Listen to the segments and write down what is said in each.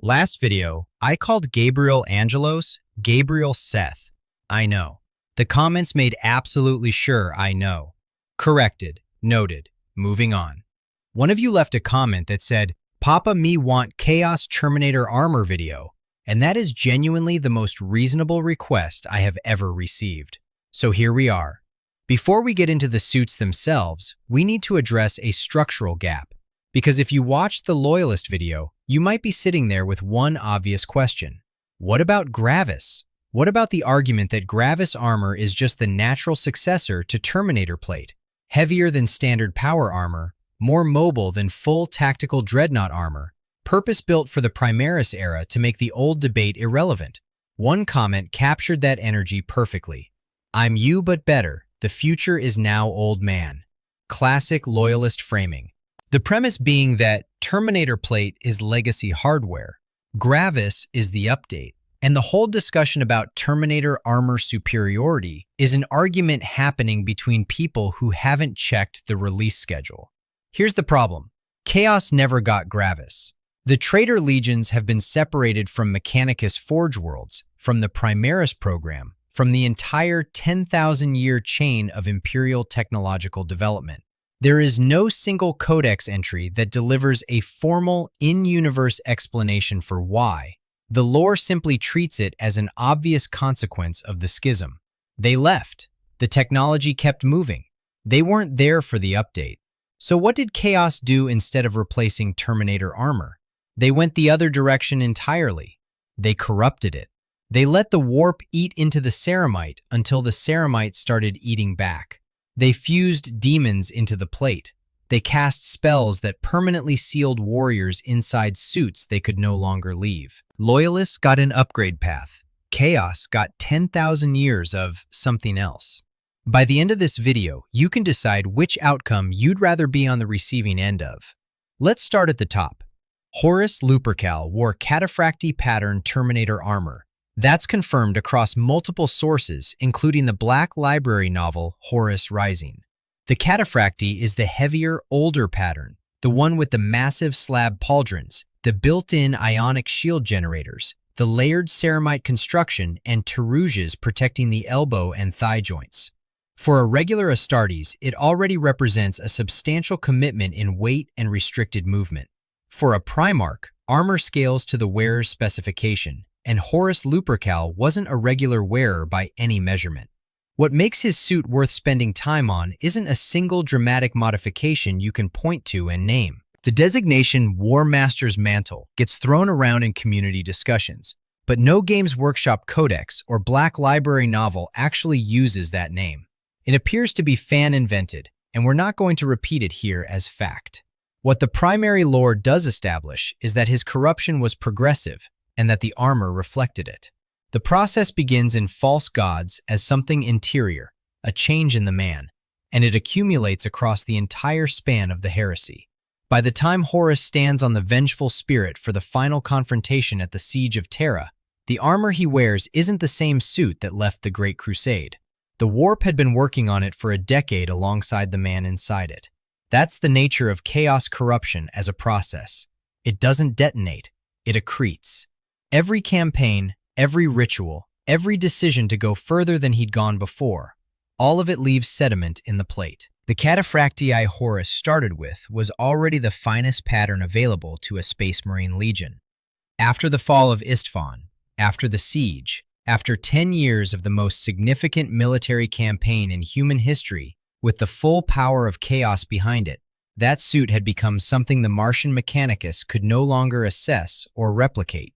Last video, I called Gabriel Angelos Gabriel Seth. I know. The comments made absolutely sure I know. Corrected. Noted. Moving on. One of you left a comment that said, Papa me want Chaos Terminator armor video, and that is genuinely the most reasonable request I have ever received. So here we are. Before we get into the suits themselves, we need to address a structural gap. Because if you watched the Loyalist video, you might be sitting there with one obvious question. What about Gravis? What about the argument that Gravis armor is just the natural successor to Terminator plate, heavier than standard power armor, more mobile than full tactical dreadnought armor, purpose-built for the Primaris era to make the old debate irrelevant? One comment captured that energy perfectly. I'm you but better. The future is now old man. Classic Loyalist framing. The premise being that Terminator plate is legacy hardware, Gravis is the update, and the whole discussion about Terminator armor superiority is an argument happening between people who haven't checked the release schedule. Here's the problem. Chaos never got Gravis. The Traitor Legions have been separated from Mechanicus Forge Worlds, from the Primaris program, from the entire 10,000-year chain of Imperial technological development. There is no single codex entry that delivers a formal, in-universe explanation for why. The lore simply treats it as an obvious consequence of the schism. They left. The technology kept moving. They weren't there for the update. So what did Chaos do instead of replacing Terminator armor? They went the other direction entirely. They corrupted it. They let the warp eat into the ceramite until the ceramite started eating back. They fused demons into the plate. They cast spells that permanently sealed warriors inside suits they could no longer leave. Loyalists got an upgrade path. Chaos got 10,000 years of something else. By the end of this video, you can decide which outcome you'd rather be on the receiving end of. Let's start at the top. Horus Lupercal wore cataphracti pattern Terminator armor. That's confirmed across multiple sources, including the Black Library novel Horus Rising. The cataphracti is the heavier, older pattern, the one with the massive slab pauldrons, the built-in ionic shield generators, the layered ceramite construction, and teruges protecting the elbow and thigh joints. For a regular Astartes, it already represents a substantial commitment in weight and restricted movement. For a Primarch, armor scales to the wearer's specification, and Horus Lupercal wasn't a regular wearer by any measurement. What makes his suit worth spending time on isn't a single dramatic modification you can point to and name. The designation War Master's Mantle gets thrown around in community discussions, but no Games Workshop Codex or Black Library novel actually uses that name. It appears to be fan-invented, and we're not going to repeat it here as fact. What the primary lore does establish is that his corruption was progressive, and that the armor reflected it. The process begins in false gods as something interior, a change in the man, and it accumulates across the entire span of the heresy. By the time Horus stands on the vengeful spirit for the final confrontation at the Siege of Terra, the armor he wears isn't the same suit that left the Great Crusade. The warp had been working on it for a decade alongside the man inside it. That's the nature of chaos corruption as a process. It doesn't detonate, it accretes. Every campaign, every ritual, every decision to go further than he'd gone before, all of it leaves sediment in the plate. The cataphracti Horus started with was already the finest pattern available to a Space Marine Legion. After the fall of Istvan, after the siege, after 10 years of the most significant military campaign in human history, with the full power of chaos behind it, that suit had become something the Martian Mechanicus could no longer assess or replicate.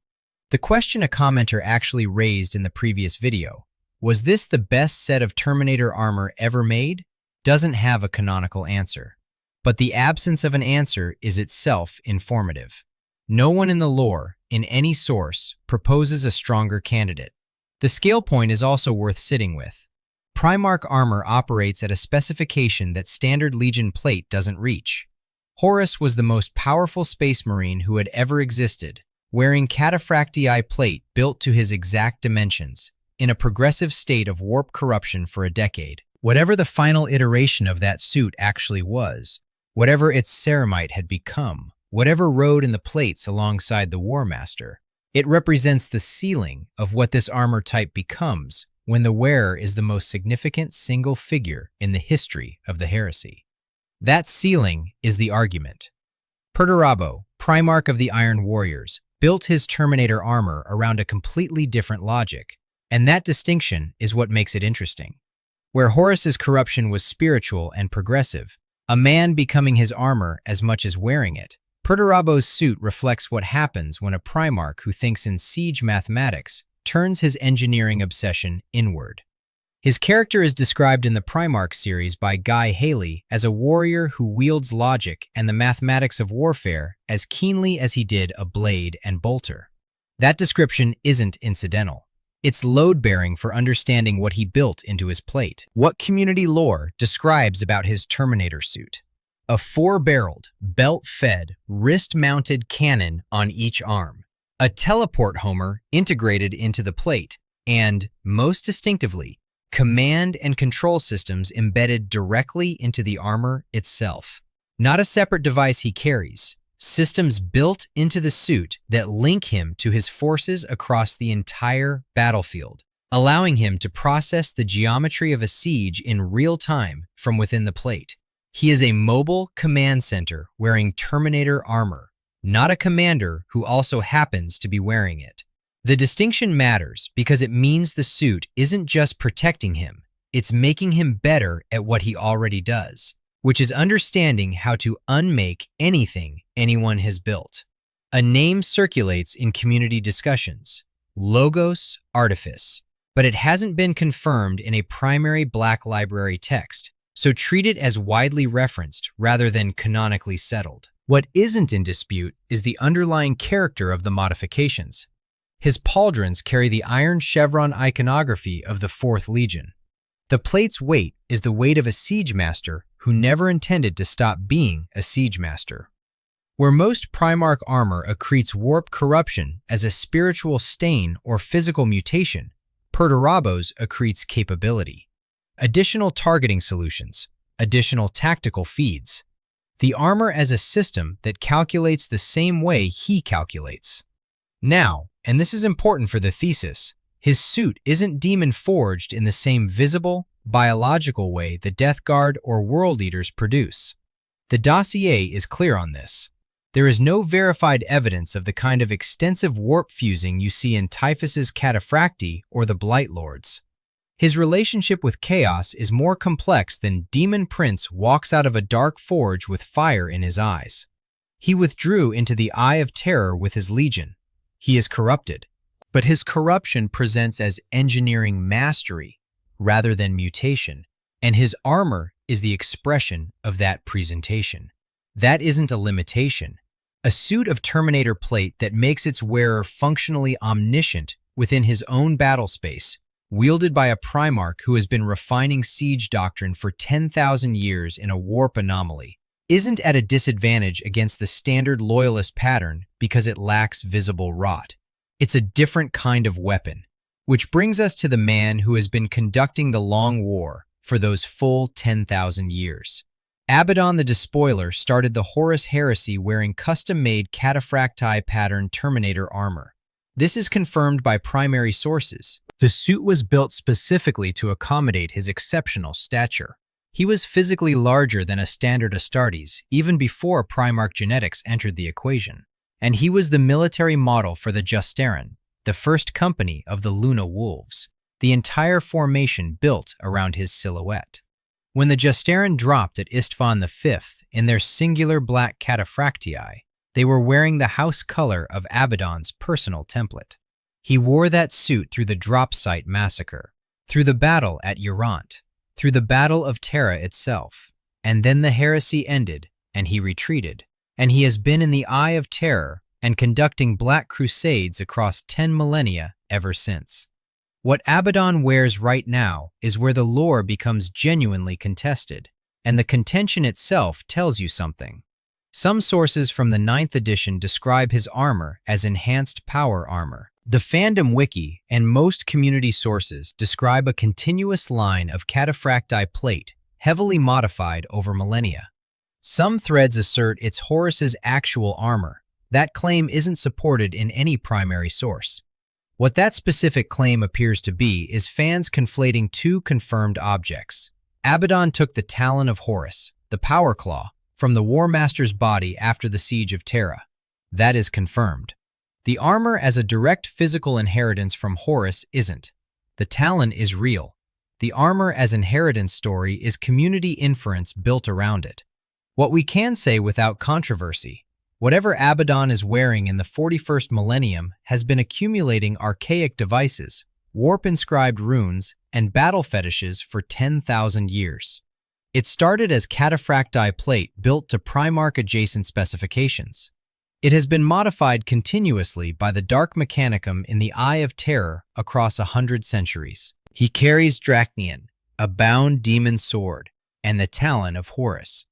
The question a commenter actually raised in the previous video, was this the best set of Terminator armor ever made? Doesn't have a canonical answer. But the absence of an answer is itself informative. No one in the lore, in any source, proposes a stronger candidate. The scale point is also worth sitting with. Primarch armor operates at a specification that Standard Legion plate doesn't reach. Horus was the most powerful Space Marine who had ever existed, wearing cataphracti plate built to his exact dimensions, in a progressive state of warp corruption for a decade. Whatever the final iteration of that suit actually was, whatever its ceramite had become, whatever rode in the plates alongside the War Master. It represents the ceiling of what this armor type becomes when the wearer is the most significant single figure in the history of the heresy. That ceiling is the argument. Perturabo, Primarch of the Iron Warriors, built his Terminator armor around a completely different logic, and that distinction is what makes it interesting. Where Horus's corruption was spiritual and progressive, a man becoming his armor as much as wearing it, Perturabo's suit reflects what happens when a Primarch who thinks in siege mathematics turns his engineering obsession inward. His character is described in the Primarch series by Guy Haley as a warrior who wields logic and the mathematics of warfare as keenly as he did a blade and bolter. That description isn't incidental. It's load-bearing for understanding what he built into his plate. What community lore describes about his Terminator suit? A 4-barreled, belt-fed, wrist-mounted cannon on each arm, a teleport homer integrated into the plate, and, most distinctively, command and control systems embedded directly into the armor itself. Not a separate device he carries, systems built into the suit that link him to his forces across the entire battlefield, allowing him to process the geometry of a siege in real time from within the plate. He is a mobile command center wearing Terminator armor, not a commander who also happens to be wearing it. The distinction matters because it means the suit isn't just protecting him, it's making him better at what he already does, which is understanding how to unmake anything anyone has built. A name circulates in community discussions, Logos Artifice, but it hasn't been confirmed in a primary Black Library text, so treat it as widely referenced rather than canonically settled. What isn't in dispute is the underlying character of the modifications. His pauldrons carry the iron chevron iconography of the 4th Legion. The plate's weight is the weight of a siege master who never intended to stop being a siege master. Where most Primarch armor accretes warp corruption as a spiritual stain or physical mutation, Perturabo's accretes capability. Additional targeting solutions, additional tactical feeds. The armor as a system that calculates the same way he calculates. Now, and this is important for the thesis, his suit isn't demon-forged in the same visible, biological way the Death Guard or World Eaters produce. The dossier is clear on this. There is no verified evidence of the kind of extensive warp fusing you see in Typhus's Cataphracti or the Blight Lords. His relationship with chaos is more complex than Demon Prince walks out of a dark forge with fire in his eyes. He withdrew into the Eye of Terror with his legion. He is corrupted, but his corruption presents as engineering mastery rather than mutation, and his armor is the expression of that presentation. That isn't a limitation. A suit of Terminator plate that makes its wearer functionally omniscient within his own battle space, wielded by a Primarch who has been refining siege doctrine for 10,000 years in a warp anomaly, isn't at a disadvantage against the standard Loyalist pattern because it lacks visible rot. It's a different kind of weapon, which brings us to the man who has been conducting the long war for those full 10,000 years. Abaddon the Despoiler started the Horus heresy wearing custom-made Cataphracti pattern Terminator armor. This is confirmed by primary sources. The suit was built specifically to accommodate his exceptional stature. He was physically larger than a standard Astartes even before Primarch genetics entered the equation, and he was the military model for the Justaran, the first company of the Luna Wolves, the entire formation built around his silhouette. When the Justaran dropped at Istvan V in their singular black cataphractii, they were wearing the house color of Abaddon's personal template. He wore that suit through the drop site massacre, through the battle at Urant, through the Battle of Terra itself, and then the heresy ended, and he retreated, and he has been in the Eye of Terror and conducting black crusades across 10 millennia ever since. What Abaddon wears right now is where the lore becomes genuinely contested, and the contention itself tells you something. Some sources from the 9th edition describe his armor as enhanced power armor. The fandom wiki and most community sources describe a continuous line of cataphracti plate, heavily modified over millennia. Some threads assert it's Horus's actual armor. That claim isn't supported in any primary source. What that specific claim appears to be is fans conflating two confirmed objects. Abaddon took the Talon of Horus, the Power Claw, from the War Master's body after the Siege of Terra. That is confirmed. The armor as a direct physical inheritance from Horus isn't. The Talon is real. The armor as inheritance story is community inference built around it. What we can say without controversy, whatever Abaddon is wearing in the 41st millennium has been accumulating archaic devices, warp-inscribed runes, and battle fetishes for 10,000 years. It started as cataphracti plate built to Primarch-adjacent specifications. It has been modified continuously by the Dark Mechanicum in the Eye of Terror across 100 centuries. He carries Drachnion, a bound demon sword, and the Talon of Horus.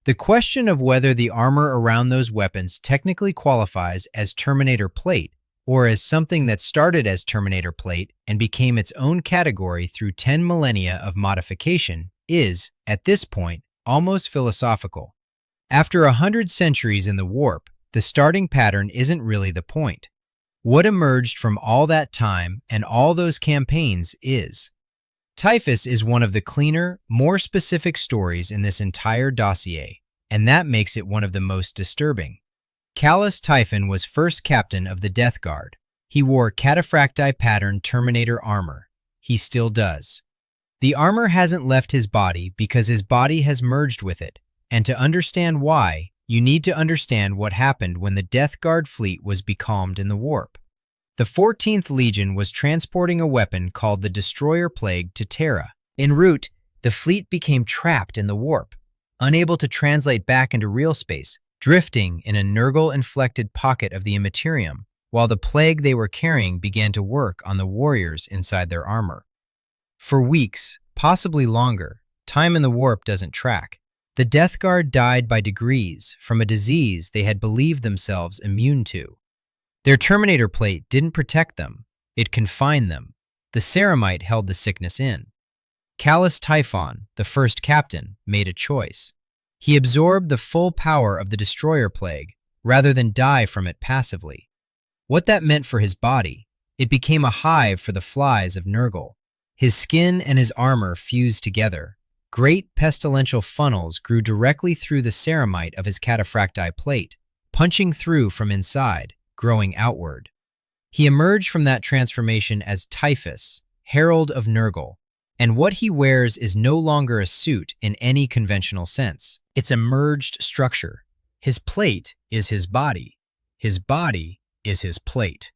The question of whether the armor around those weapons technically qualifies as Terminator plate or as something that started as Terminator plate and became its own category through 10 millennia of modification is, at this point, almost philosophical. After 100 centuries in the warp, the starting pattern isn't really the point. What emerged from all that time and all those campaigns is. Typhus is one of the cleaner, more specific stories in this entire dossier, and that makes it one of the most disturbing. Callus Typhon was first captain of the Death Guard. He wore cataphracti pattern Terminator armor. He still does. The armor hasn't left his body because his body has merged with it, and to understand why, you need to understand what happened when the Death Guard fleet was becalmed in the warp. The 14th Legion was transporting a weapon called the Destroyer Plague to Terra. En route, the fleet became trapped in the warp, unable to translate back into real space, drifting in a Nurgle-inflected pocket of the Immaterium, while the plague they were carrying began to work on the warriors inside their armor. For weeks, possibly longer, time in the warp doesn't track. The Death Guard died by degrees from a disease they had believed themselves immune to. Their Terminator plate didn't protect them, it confined them. The ceramite held the sickness in. Callus Typhon, the first captain, made a choice. He absorbed the full power of the Destroyer Plague, rather than die from it passively. What that meant for his body, it became a hive for the flies of Nurgle. His skin and his armor fused together. Great pestilential funnels grew directly through the ceramite of his cataphracti plate, punching through from inside, growing outward. He emerged from that transformation as Typhus, Herald of Nurgle, and what he wears is no longer a suit in any conventional sense. It's a merged structure. His plate is his body. His body is his plate.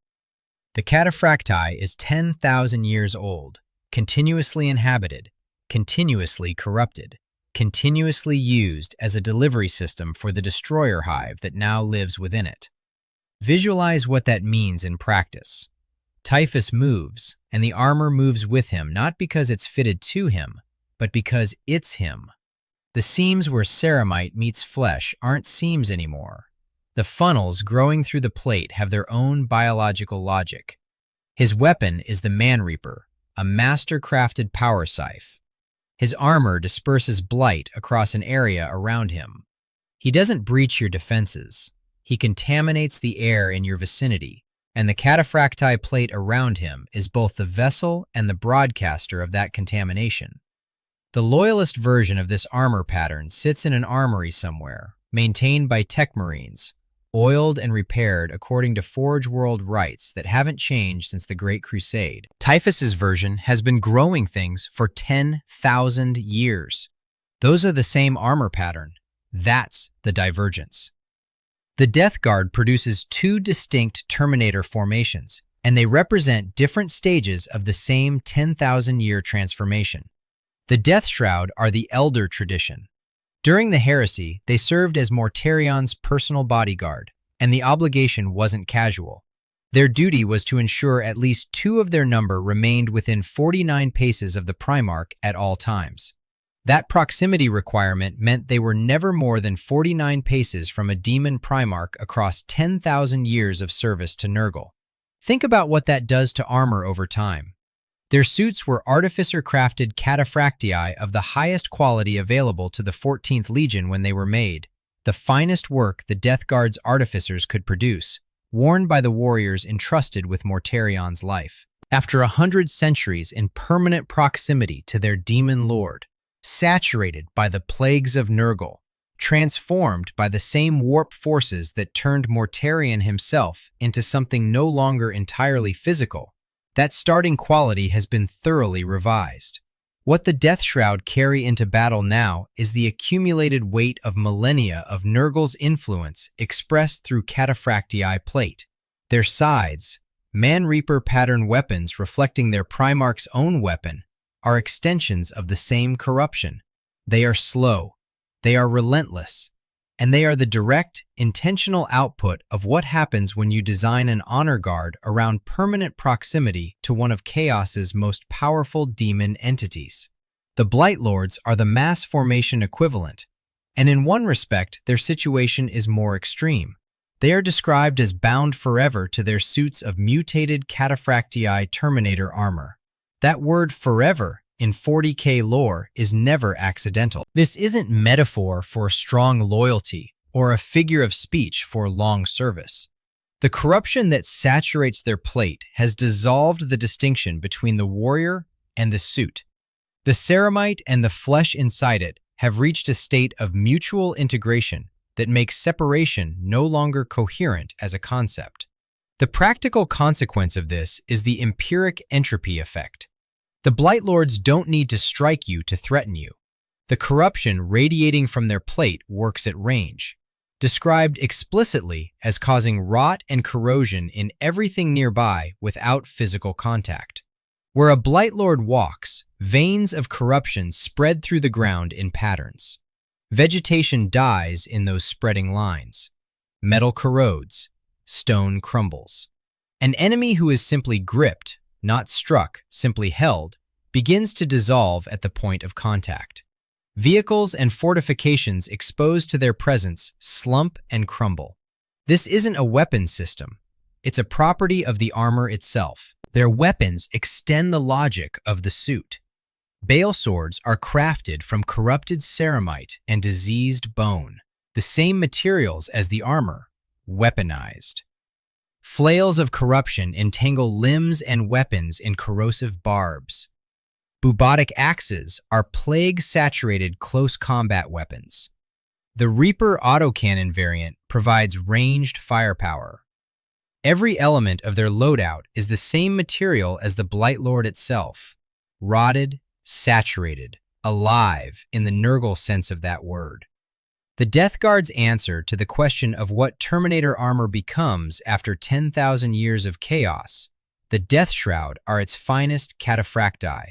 The cataphracti is 10,000 years old, continuously inhabited, continuously corrupted, continuously used as a delivery system for the destroyer hive that now lives within it. Visualize what that means in practice. Typhus moves, and the armor moves with him not because it's fitted to him, but because it's him. The seams where ceramite meets flesh aren't seams anymore. The funnels growing through the plate have their own biological logic. His weapon is the Man Reaper, a master-crafted power scythe. His armor disperses blight across an area around him. He doesn't breach your defenses. He contaminates the air in your vicinity, and the cataphracti plate around him is both the vessel and the broadcaster of that contamination. The Loyalist version of this armor pattern sits in an armory somewhere, maintained by tech marines, oiled and repaired according to Forge World rites that haven't changed since the Great Crusade. Typhus's version has been growing things for 10,000 years. Those are the same armor pattern. That's the divergence. The Death Guard produces two distinct Terminator formations, and they represent different stages of the same 10,000-year transformation. The Death Shroud are the Elder tradition. During the heresy, they served as Mortarion's personal bodyguard, and the obligation wasn't casual. Their duty was to ensure at least two of their number remained within 49 paces of the Primarch at all times. That proximity requirement meant they were never more than 49 paces from a demon Primarch across 10,000 years of service to Nurgle. Think about what that does to armor over time. Their suits were artificer-crafted cataphractii of the highest quality available to the 14th Legion when they were made, the finest work the Death Guard's artificers could produce, worn by the warriors entrusted with Mortarion's life. After 100 centuries in permanent proximity to their demon lord, saturated by the plagues of Nurgle, transformed by the same warp forces that turned Mortarion himself into something no longer entirely physical, that starting quality has been thoroughly revised. What the Death Shroud carry into battle now is the accumulated weight of millennia of Nurgle's influence expressed through cataphractii plate. Their sides, Man-Reaper pattern weapons reflecting their Primarch's own weapon, are extensions of the same corruption. They are slow, they are relentless, and they are the direct, intentional output of what happens when you design an honor guard around permanent proximity to one of Chaos's most powerful demon entities. The Blightlords are the mass formation equivalent, and in one respect their situation is more extreme. They are described as bound forever to their suits of mutated cataphractii Terminator armor. That word forever in 40k lore is never accidental. This isn't metaphor for strong loyalty or a figure of speech for long service. The corruption that saturates their plate has dissolved the distinction between the warrior and the suit. The ceramite and the flesh inside it have reached a state of mutual integration that makes separation no longer coherent as a concept. The practical consequence of this is the empiric entropy effect. The Blightlords don't need to strike you to threaten you. The corruption radiating from their plate works at range, described explicitly as causing rot and corrosion in everything nearby without physical contact. Where a Blightlord walks, veins of corruption spread through the ground in patterns. Vegetation dies in those spreading lines. Metal corrodes, stone crumbles. An enemy who is simply gripped, not struck, simply held, begins to dissolve at the point of contact. Vehicles and fortifications exposed to their presence slump and crumble. This isn't a weapon system. It's a property of the armor itself. Their weapons extend the logic of the suit. Bale swords are crafted from corrupted ceramite and diseased bone, the same materials as the armor, weaponized. Flails of corruption entangle limbs and weapons in corrosive barbs. Bubotic axes are plague-saturated close combat weapons. The Reaper autocannon variant provides ranged firepower. Every element of their loadout is the same material as the Blightlord itself, rotted, saturated, alive in the Nurgle sense of that word. The Death Guard's answer to the question of what Terminator armor becomes after 10,000 years of chaos, the Death Shroud, are its finest cataphractii,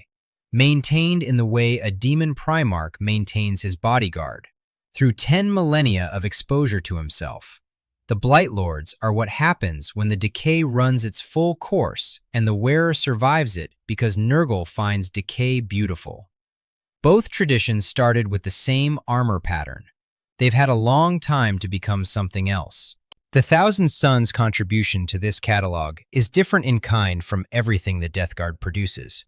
maintained in the way a demon Primarch maintains his bodyguard, through 10 millennia of exposure to himself. The Blightlords are what happens when the decay runs its full course and the wearer survives it because Nurgle finds decay beautiful. Both traditions started with the same armor pattern. They've had a long time to become something else. The Thousand Sons' contribution to this catalog is different in kind from everything the Death Guard produces.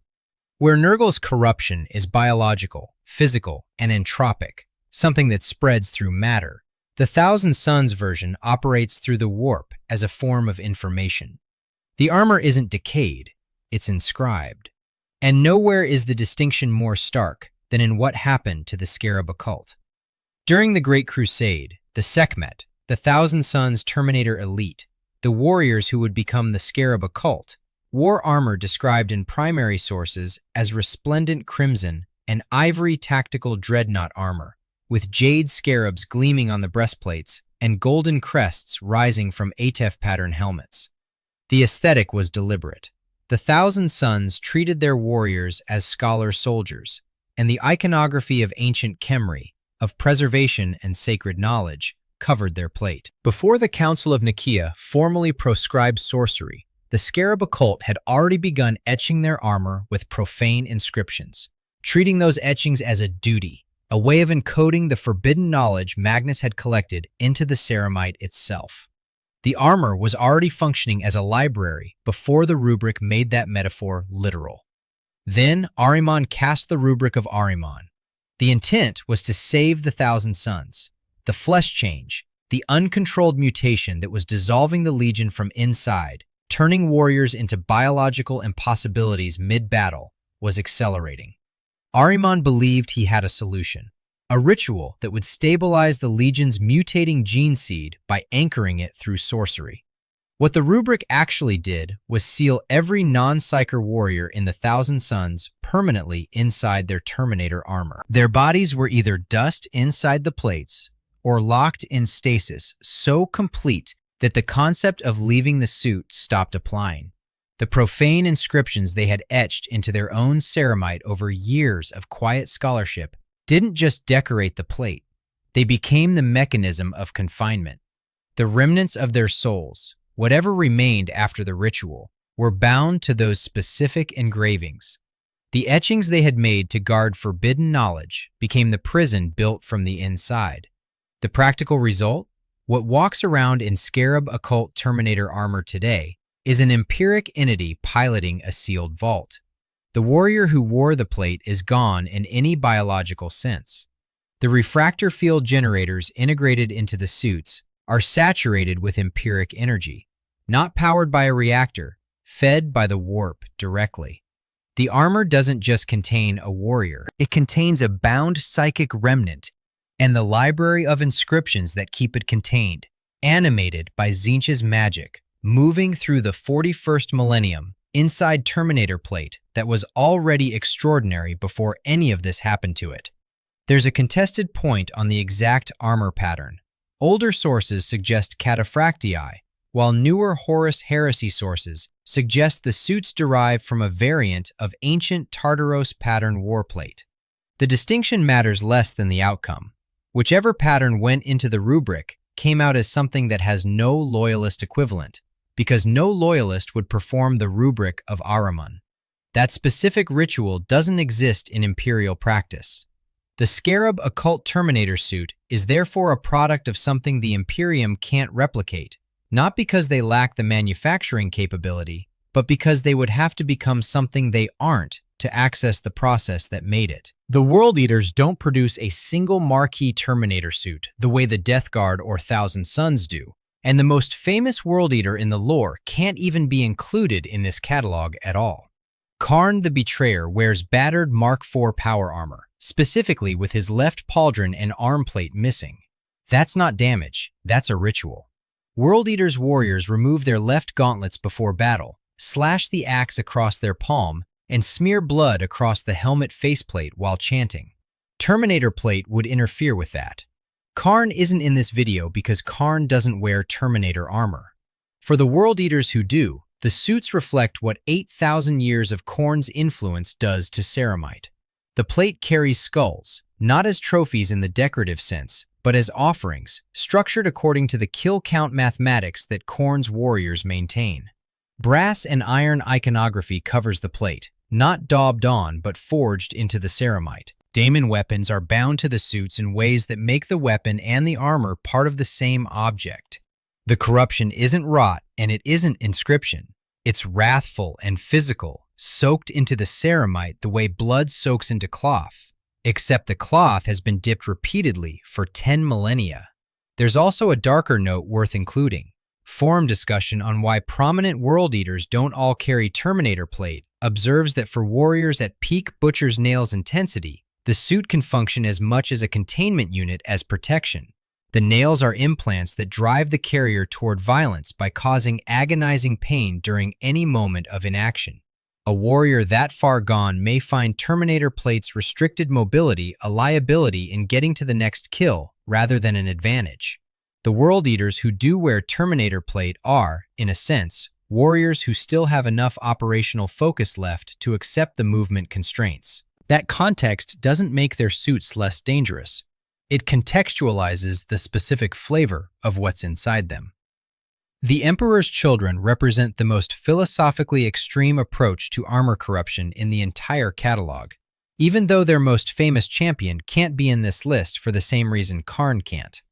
Where Nurgle's corruption is biological, physical, and entropic, something that spreads through matter, the Thousand Sons version operates through the warp as a form of information. The armor isn't decayed, it's inscribed. And nowhere is the distinction more stark than in what happened to the Scarab occult. During the Great Crusade, the Sekhmet, the Thousand Sons Terminator elite, the warriors who would become the Scarab occult, wore armor described in primary sources as resplendent crimson and ivory tactical dreadnought armor, with jade scarabs gleaming on the breastplates and golden crests rising from Atef pattern helmets. The aesthetic was deliberate. The Thousand Sons treated their warriors as scholar soldiers, and the iconography of ancient Khemri, of preservation and sacred knowledge, covered their plate. Before the Council of Nicaea formally proscribed sorcery, the Scarab occult had already begun etching their armor with profane inscriptions, treating those etchings as a duty, a way of encoding the forbidden knowledge Magnus had collected into the ceramite itself. The armor was already functioning as a library before the rubric made that metaphor literal. Then Ahriman cast the rubric of Ahriman. The intent was to save the Thousand Sons. The flesh change, the uncontrolled mutation that was dissolving the Legion from inside, turning warriors into biological impossibilities mid-battle, was accelerating. Ahriman believed he had a solution, a ritual that would stabilize the Legion's mutating gene seed by anchoring it through sorcery. What the rubric actually did was seal every non-psyker warrior in the Thousand Sons permanently inside their Terminator armor. Their bodies were either dust inside the plates or locked in stasis so complete that the concept of leaving the suit stopped applying. The profane inscriptions they had etched into their own ceramite over years of quiet scholarship didn't just decorate the plate. They became the mechanism of confinement. The remnants of their souls, whatever remained after the ritual, were bound to those specific engravings. The etchings they had made to guard forbidden knowledge became the prison built from the inside. The practical result? What walks around in Scarab occult Terminator armor today is an empiric entity piloting a sealed vault. The warrior who wore the plate is gone in any biological sense. The refractor field generators integrated into the suits are saturated with empiric energy, not powered by a reactor, fed by the warp directly. The armor doesn't just contain a warrior, it contains a bound psychic remnant and the library of inscriptions that keep it contained, animated by Tzeentch's magic, moving through the 41st millennium inside Terminator plate that was already extraordinary before any of this happened to it. There's a contested point on the exact armor pattern. Older sources suggest cataphractii, while newer Horus Heresy sources suggest the suits derive from a variant of ancient Tartaros pattern warplate. The distinction matters less than the outcome. Whichever pattern went into the rubric came out as something that has no loyalist equivalent, because no loyalist would perform the rubric of Ahriman. That specific ritual doesn't exist in Imperial practice. The Scarab occult Terminator suit is therefore a product of something the Imperium can't replicate, not because they lack the manufacturing capability, but because they would have to become something they aren't to access the process that made it. The World Eaters don't produce a single marquee Terminator suit the way the Death Guard or Thousand Sons do, and the most famous World Eater in the lore can't even be included in this catalog at all. Karn the Betrayer wears battered Mark IV power armor, specifically with his left pauldron and arm plate missing. That's not damage, that's a ritual. World Eater's warriors remove their left gauntlets before battle, slash the axe across their palm, and smear blood across the helmet faceplate while chanting. Terminator plate would interfere with that. Karn isn't in this video because Karn doesn't wear Terminator armor. For the World Eaters who do, the suits reflect what 8,000 years of Khorne's influence does to ceramite. The plate carries skulls, not as trophies in the decorative sense, but as offerings, structured according to the kill count mathematics that Khorne's warriors maintain. Brass and iron iconography covers the plate, not daubed on but forged into the ceramite. Daemon weapons are bound to the suits in ways that make the weapon and the armor part of the same object. The corruption isn't rot and it isn't inscription. It's wrathful and physical, soaked into the ceramite the way blood soaks into cloth, except the cloth has been dipped repeatedly for 10 millennia. There's also a darker note worth including. Forum discussion on why prominent World Eaters don't all carry Terminator plate observes that for warriors at peak Butcher's Nails intensity, the suit can function as much as a containment unit as protection. The nails are implants that drive the carrier toward violence by causing agonizing pain during any moment of inaction. A warrior that far gone may find Terminator plate's restricted mobility a liability in getting to the next kill rather than an advantage. The World Eaters who do wear Terminator plate are, in a sense, warriors who still have enough operational focus left to accept the movement constraints. That context doesn't make their suits less dangerous. It contextualizes the specific flavor of what's inside them. The Emperor's Children represent the most philosophically extreme approach to armor corruption in the entire catalog, even though their most famous champion can't be in this list for the same reason Karn can't.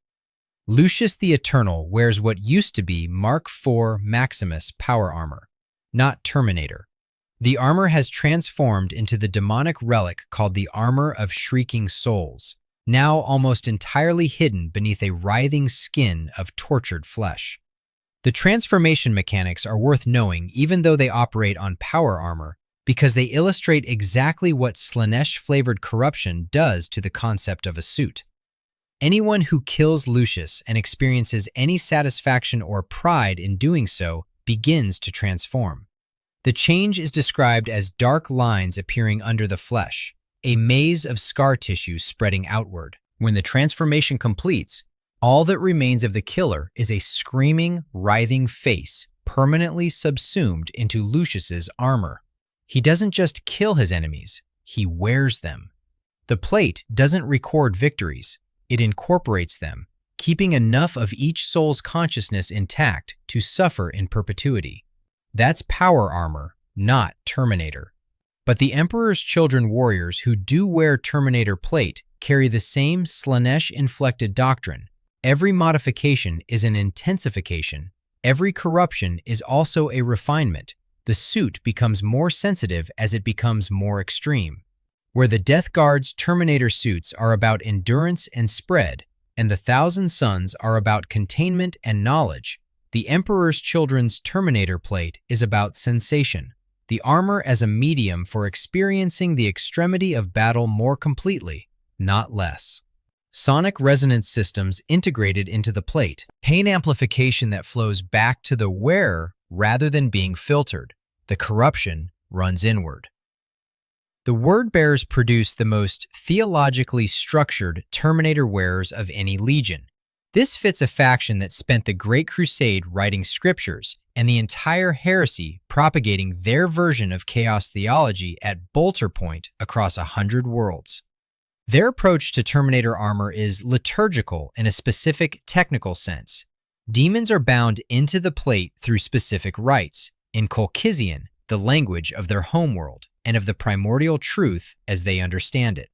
Lucius the Eternal wears what used to be Mark IV Maximus power armor, not Terminator. The armor has transformed into the demonic relic called the Armor of Shrieking Souls, now almost entirely hidden beneath a writhing skin of tortured flesh. The transformation mechanics are worth knowing even though they operate on power armor, because they illustrate exactly what Slanesh-flavored corruption does to the concept of a suit. Anyone who kills Lucius and experiences any satisfaction or pride in doing so begins to transform. The change is described as dark lines appearing under the flesh, a maze of scar tissue spreading outward. When the transformation completes, all that remains of the killer is a screaming, writhing face permanently subsumed into Lucius's armor. He doesn't just kill his enemies, he wears them. The plate doesn't record victories, it incorporates them, keeping enough of each soul's consciousness intact to suffer in perpetuity. That's power armor, not Terminator. But the Emperor's Children warriors who do wear Terminator plate carry the same Slanesh-inflected doctrine. Every modification is an intensification. Every corruption is also a refinement. The suit becomes more sensitive as it becomes more extreme. Where the Death Guard's Terminator suits are about endurance and spread, and the Thousand Suns are about containment and knowledge, the Emperor's Children's Terminator plate is about sensation. The armor as a medium for experiencing the extremity of battle more completely, not less. Sonic resonance systems integrated into the plate. Pain amplification that flows back to the wearer rather than being filtered. The corruption runs inward. The word-bearers produce the most theologically structured Terminator wearers of any legion. This fits a faction that spent the Great Crusade writing scriptures and the entire heresy propagating their version of chaos theology at bolter point across 100 worlds. Their approach to Terminator armor is liturgical in a specific technical sense. Demons are bound into the plate through specific rites, in Colchizian, the language of their homeworld, and of the primordial truth as they understand it.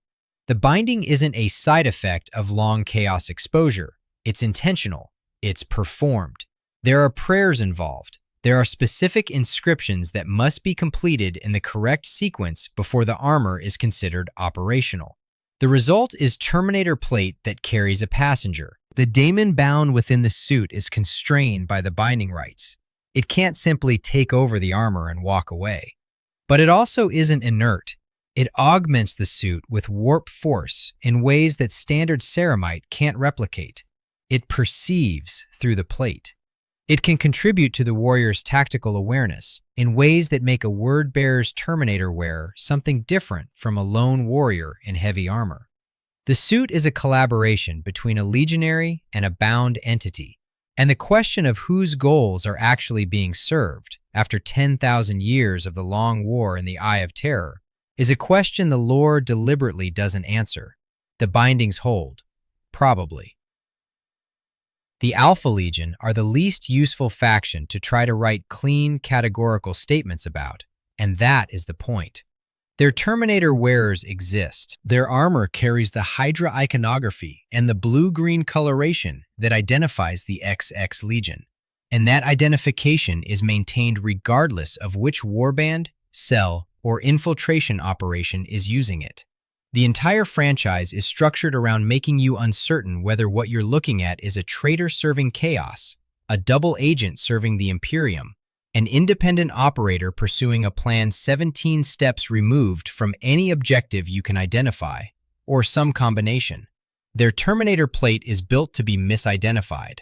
The binding isn't a side effect of long chaos exposure. It's intentional. It's performed. There are prayers involved. There are specific inscriptions that must be completed in the correct sequence before the armor is considered operational. The result is Terminator plate that carries a passenger. The daemon bound within the suit is constrained by the binding rites. It can't simply take over the armor and walk away. But it also isn't inert. It augments the suit with warp force in ways that standard ceramite can't replicate. It perceives through the plate. It can contribute to the warrior's tactical awareness in ways that make a word-bearer's Terminator wearer something different from a lone warrior in heavy armor. The suit is a collaboration between a legionary and a bound entity, and the question of whose goals are actually being served after 10,000 years of the long war in the Eye of Terror is a question the lore deliberately doesn't answer. The bindings hold. Probably. The Alpha Legion are the least useful faction to try to write clean, categorical statements about, and that is the point. Their Terminator wearers exist. Their armor carries the Hydra iconography and the blue-green coloration that identifies the XX Legion, and that identification is maintained regardless of which warband, cell, or infiltration operation is using it. The entire franchise is structured around making you uncertain whether what you're looking at is a traitor serving chaos, a double agent serving the Imperium, an independent operator pursuing a plan 17 steps removed from any objective you can identify, or some combination. Their Terminator plate is built to be misidentified.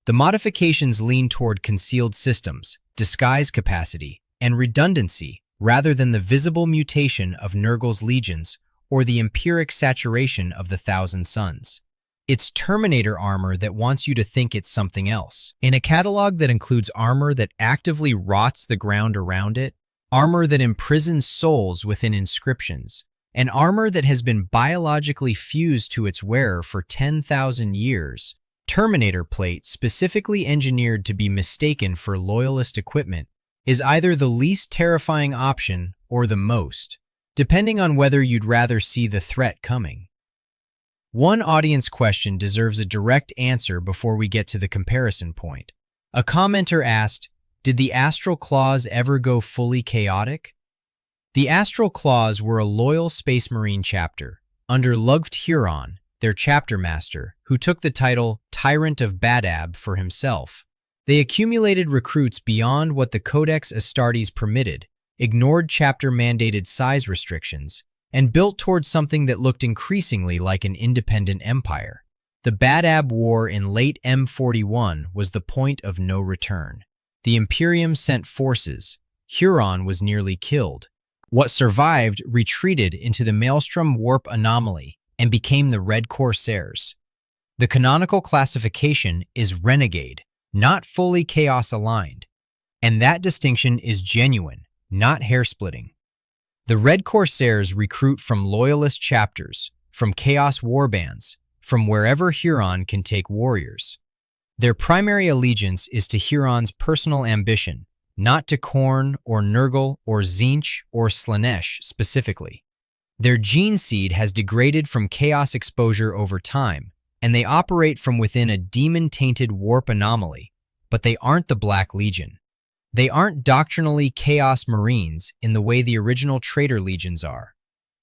The modifications lean toward concealed systems, disguise capacity, and redundancy rather than the visible mutation of Nurgle's legions or the empiric saturation of the Thousand Suns. It's Terminator armor that wants you to think it's something else. In a catalog that includes armor that actively rots the ground around it, armor that imprisons souls within inscriptions, and armor that has been biologically fused to its wearer for 10,000 years, Terminator plate, specifically engineered to be mistaken for Loyalist equipment, is either the least terrifying option or the most, depending on whether you'd rather see the threat coming. One audience question deserves a direct answer before we get to the comparison point. A commenter asked, "Did the Astral Claws ever go fully chaotic?" The Astral Claws were a loyal Space Marine chapter, under Lugt Huron, their chapter master, who took the title Tyrant of Badab for himself. They accumulated recruits beyond what the Codex Astartes permitted, ignored chapter-mandated size restrictions, and built towards something that looked increasingly like an independent empire. The Badab War in late M41 was the point of no return. The Imperium sent forces. Huron was nearly killed. What survived retreated into the Maelstrom Warp Anomaly and became the Red Corsairs. The canonical classification is Renegade, not fully Chaos-aligned, and that distinction is genuine, not hair-splitting. The Red Corsairs recruit from Loyalist chapters, from Chaos warbands, from wherever Huron can take warriors. Their primary allegiance is to Huron's personal ambition, not to Khorne or Nurgle or Tzeentch or Slaanesh specifically. Their gene seed has degraded from Chaos exposure over time, and they operate from within a demon-tainted warp anomaly, but they aren't the Black Legion. They aren't doctrinally Chaos Marines in the way the original Traitor Legions are.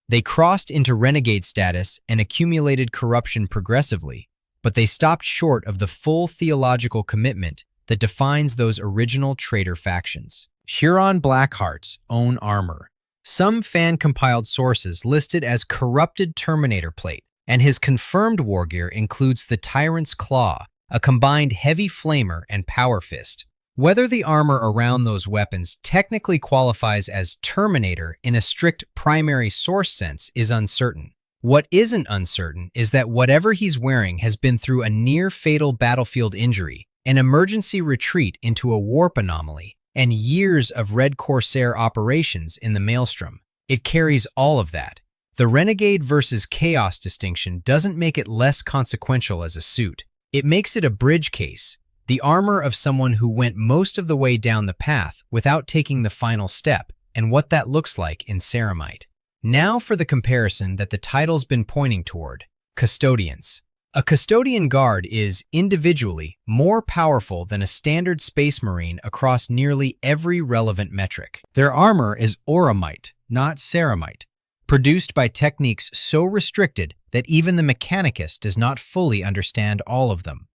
They crossed into renegade status and accumulated corruption progressively, but they stopped short of the full theological commitment that defines those original traitor factions. Huron Blackhearts own armor. Some fan-compiled sources list it as corrupted Terminator plate, and his confirmed wargear includes the Tyrant's Claw, a combined heavy flamer and power fist. Whether the armor around those weapons technically qualifies as Terminator in a strict primary source sense is uncertain. What isn't uncertain is that whatever he's wearing has been through a near-fatal battlefield injury, an emergency retreat into a warp anomaly, and years of Red Corsair operations in the Maelstrom. It carries all of that. The Renegade versus Chaos distinction doesn't make it less consequential as a suit. It makes it a bridge case, the armor of someone who went most of the way down the path without taking the final step, and what that looks like in Ceramite. Now for the comparison that the title's been pointing toward, Custodians. A Custodian Guard is, individually, more powerful than a standard Space Marine across nearly every relevant metric. Their armor is Auramite, not Ceramite, produced by techniques so restricted that even the Mechanicus does not fully understand all of them.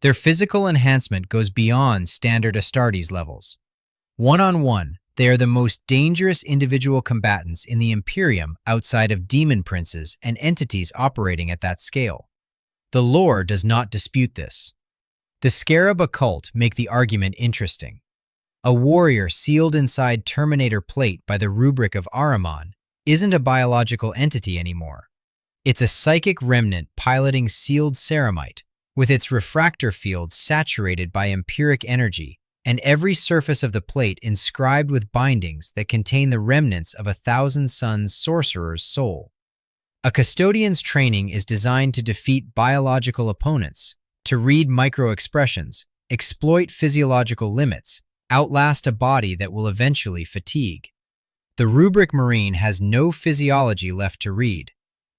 Their physical enhancement goes beyond standard Astartes levels. One-on-one, they are the most dangerous individual combatants in the Imperium outside of demon princes and entities operating at that scale. The lore does not dispute this. The Scarab Occult make the argument interesting. A warrior sealed inside Terminator plate by the rubric of Ahriman isn't a biological entity anymore. It's a psychic remnant piloting sealed ceramite, with its refractor field saturated by empiric energy and every surface of the plate inscribed with bindings that contain the remnants of 1,000 Suns sorcerer's soul. A custodian's training is designed to defeat biological opponents, to read micro-expressions, exploit physiological limits, outlast a body that will eventually fatigue. The rubric Marine has no physiology left to read.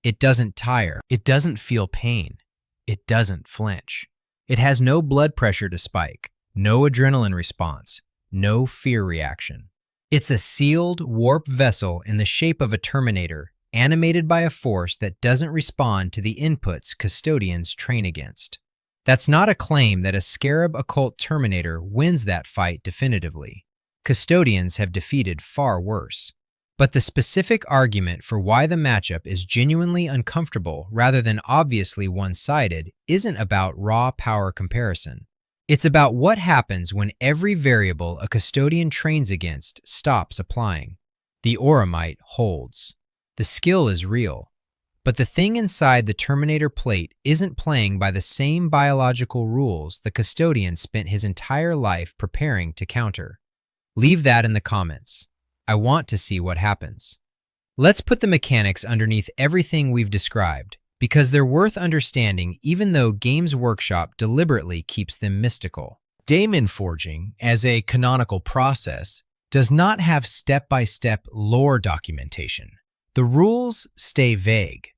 It doesn't tire. It doesn't feel pain. It doesn't flinch. It has no blood pressure to spike, no adrenaline response, no fear reaction. It's a sealed, warp vessel in the shape of a Terminator, animated by a force that doesn't respond to the inputs custodians train against. That's not a claim that a Scarab Occult Terminator wins that fight definitively. Custodians have defeated far worse. But the specific argument for why the matchup is genuinely uncomfortable rather than obviously one-sided isn't about raw power comparison. It's about what happens when every variable a custodian trains against stops applying. The Auramite holds. The skill is real, but the thing inside the Terminator plate isn't playing by the same biological rules the custodian spent his entire life preparing to counter. Leave that in the comments. I want to see what happens. Let's put the mechanics underneath everything we've described, because they're worth understanding even though Games Workshop deliberately keeps them mystical. Daemon forging, as a canonical process, does not have step-by-step lore documentation. The rules stay vague.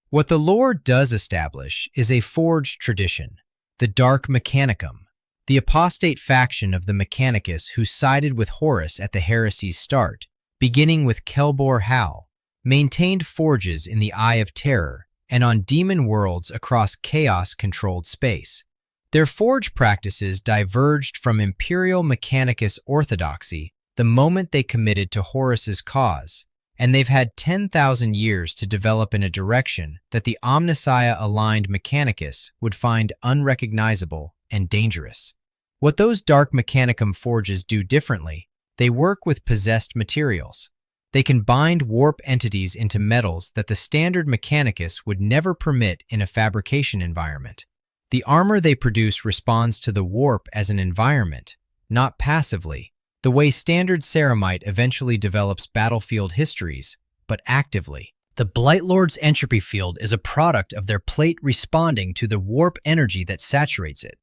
What the lore does establish is a forged tradition, the Dark Mechanicum, the apostate faction of the Mechanicus who sided with Horus at the heresy's start, beginning with Kelbor Hal, maintained forges in the Eye of Terror and on demon worlds across chaos-controlled space. Their forge practices diverged from Imperial Mechanicus orthodoxy the moment they committed to Horus's cause, and they've had 10,000 years to develop in a direction that the Omnissiah-aligned Mechanicus would find unrecognizable and dangerous. What those Dark Mechanicum forges do differently, they work with possessed materials. They can bind warp entities into metals that the standard Mechanicus would never permit in a fabrication environment. The armor they produce responds to the warp as an environment, not passively, the way standard ceramite eventually develops battlefield histories, but actively. The Blightlord's entropy field is a product of their plate responding to the warp energy that saturates it.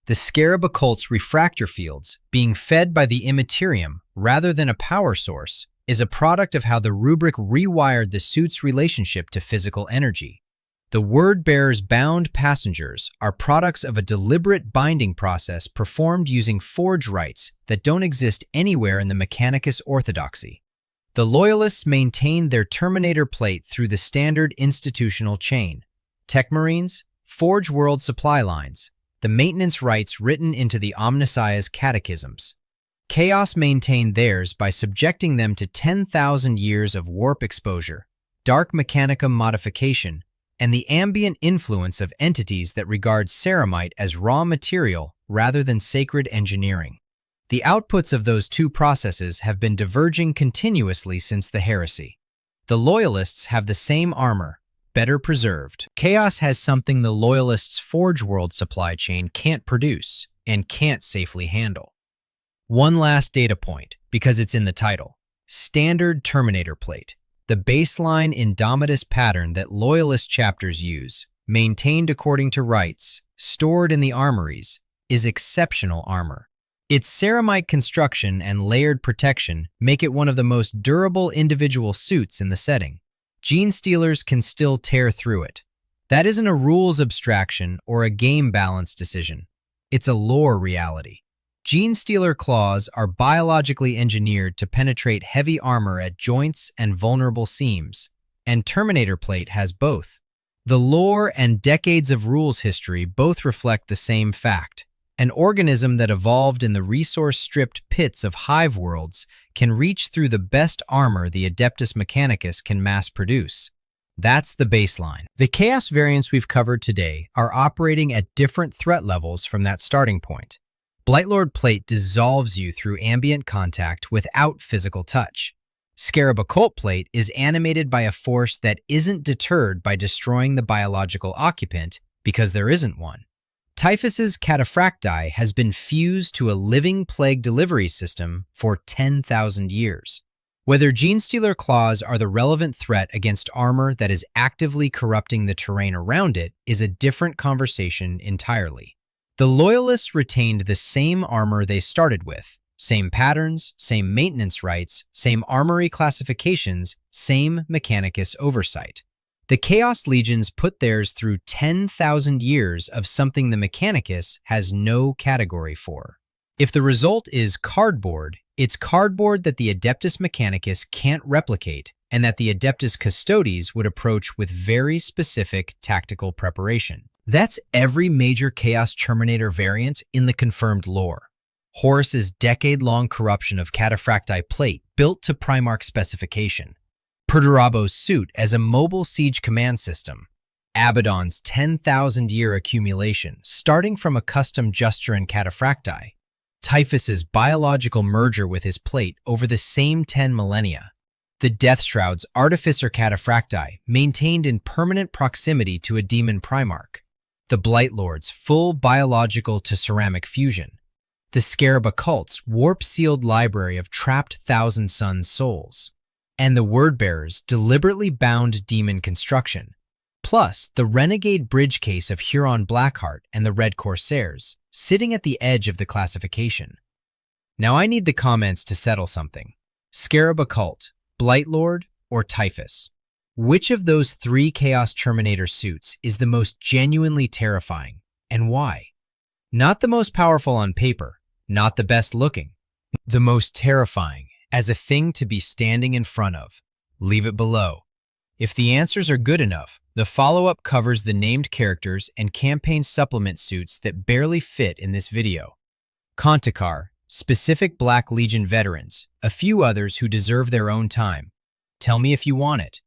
The Scarab Occult's refractor fields, being fed by the Immaterium rather than a power source, is a product of how the rubric rewired the suit's relationship to physical energy. The Word-Bearer's bound passengers are products of a deliberate binding process performed using forge rites that don't exist anywhere in the Mechanicus orthodoxy. The Loyalists maintained their Terminator plate through the standard institutional chain. Techmarines, Forge World supply lines, the maintenance rites written into the Omnissiah's catechisms. Chaos maintained theirs by subjecting them to 10,000 years of warp exposure, dark mechanicum modification, and the ambient influence of entities that regard ceramite as raw material rather than sacred engineering. The outputs of those two processes have been diverging continuously since the heresy. The Loyalists have the same armor, better preserved. Chaos has something the Loyalists' Forge World supply chain can't produce and can't safely handle. One last data point, because it's in the title. Standard Terminator plate. The baseline Indomitus pattern that Loyalist chapters use, maintained according to rites, stored in the armories, is exceptional armor. Its ceramite construction and layered protection make it one of the most durable individual suits in the setting. Gene stealers can still tear through it. That isn't a rules abstraction or a game balance decision. It's a lore reality. Gene stealer claws are biologically engineered to penetrate heavy armor at joints and vulnerable seams, and Terminator plate has both. The lore and decades of rules history both reflect the same fact. An organism that evolved in the resource-stripped pits of hive worlds can reach through the best armor the Adeptus Mechanicus can mass-produce. That's the baseline. The Chaos variants we've covered today are operating at different threat levels from that starting point. Blightlord plate dissolves you through ambient contact without physical touch. Scarab Occult plate is animated by a force that isn't deterred by destroying the biological occupant because there isn't one. Typhus's cataphracti has been fused to a living plague delivery system for 10,000 years. Whether Genestealer claws are the relevant threat against armor that is actively corrupting the terrain around it is a different conversation entirely. The Loyalists retained the same armor they started with, same patterns, same maintenance rights, same armory classifications, same Mechanicus oversight. The Chaos Legions put theirs through 10,000 years of something the Mechanicus has no category for. If the result is cardboard, it's cardboard that the Adeptus Mechanicus can't replicate and that the Adeptus Custodes would approach with very specific tactical preparation. That's every major Chaos Terminator variant in the confirmed lore. Horus's decade-long corruption of cataphracti plate built to Primarch specification. Perdurabo's suit as a mobile siege command system. Abaddon's 10,000-year accumulation, starting from a custom Justeran cataphracti. Typhus's biological merger with his plate over the same 10 millennia. The Deathshroud's artificer cataphracti, maintained in permanent proximity to a demon Primarch. The Blightlord's full biological to ceramic fusion. The Scarab Occult's warp-sealed library of trapped Thousand Sun souls. And the Wordbearer's deliberately bound demon construction. Plus, the renegade bridge case of Huron Blackheart and the Red Corsairs, sitting at the edge of the classification. Now I need the comments to settle something. Scarab Occult, Blightlord, or Typhus? Which of those three Chaos Terminator suits is the most genuinely terrifying, and why? Not the most powerful on paper, not the best looking, the most terrifying as a thing to be standing in front of? Leave it below. If the answers are good enough, the follow-up covers the named characters and campaign supplement suits that barely fit in this video. Kontakar, specific Black Legion veterans, a few others who deserve their own time. Tell me if you want it.